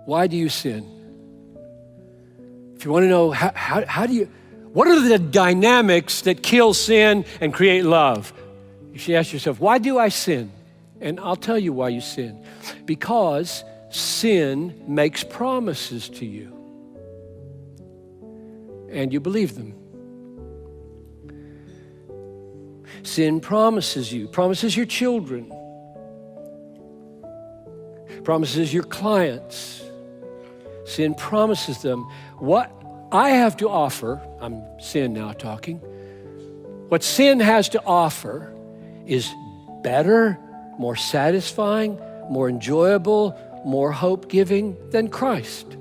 Why do you sin? If you want to know what are the dynamics that kill sin and create love? You should ask yourself, why do I sin? And I'll tell you why you sin. Because sin makes promises to you. And you believe them. Sin promises you, promises your children, promises your clients. Sin promises them what I have to offer. I'm sin now talking. What sin has to offer is better, more satisfying, more enjoyable, more hope-giving than Christ.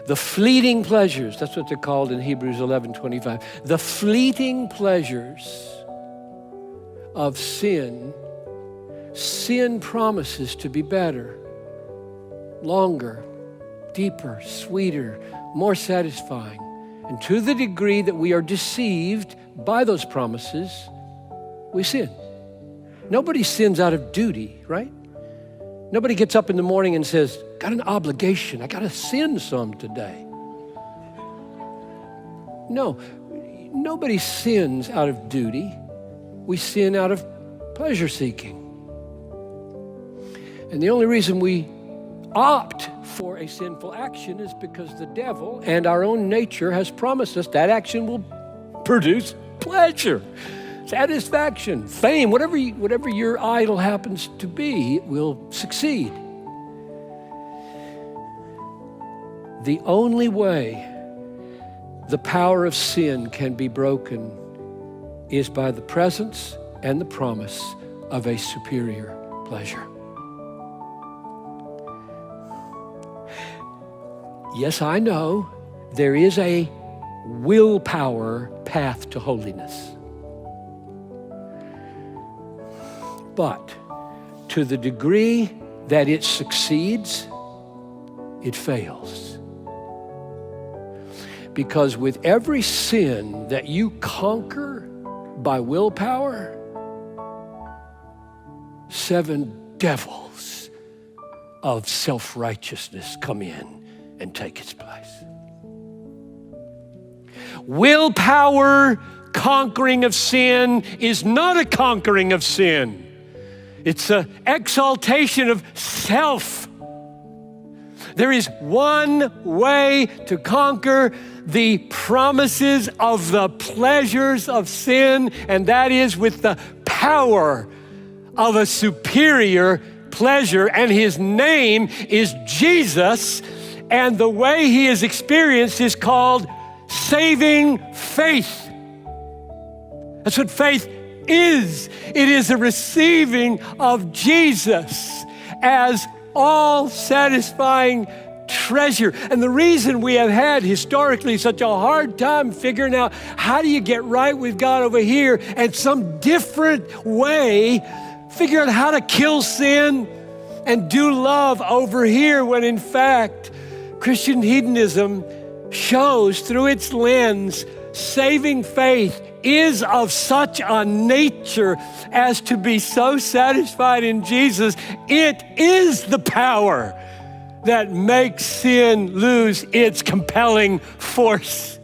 The fleeting pleasures, that's what they're called in Hebrews 11:25. The fleeting pleasures of sin promises to be better, longer, deeper, sweeter, more satisfying. And to the degree that we are deceived by those promises, we sin. Nobody sins out of duty, right? Nobody gets up in the morning and says, got an obligation, I got to sin some today. No, nobody sins out of duty. We sin out of pleasure seeking. And the only reason we opt for a sinful action is because the devil and our own nature has promised us that action will produce pleasure, satisfaction, fame, whatever your idol happens to be, it will succeed. The only way the power of sin can be broken is by the presence and the promise of a superior pleasure. Yes, I know there is a willpower path to holiness. But to the degree that it succeeds, it fails. Because with every sin that you conquer by willpower, 7 devils of self-righteousness come in and take its place. Willpower conquering of sin is not a conquering of sin. It's an exaltation of self. There is one way to conquer the promises of the pleasures of sin, and that is with the power of a superior pleasure, and his name is Jesus, and the way he is experienced is called saving faith. That's what faith is. It is a receiving of Jesus as all-satisfying treasure. And the reason we have had historically such a hard time figuring out how do you get right with God over here and some different way, figure out how to kill sin and do love over here, when in fact, Christian hedonism shows through its lens, saving faith is of such a nature as to be so satisfied in Jesus. It is the power that makes sin lose its compelling force.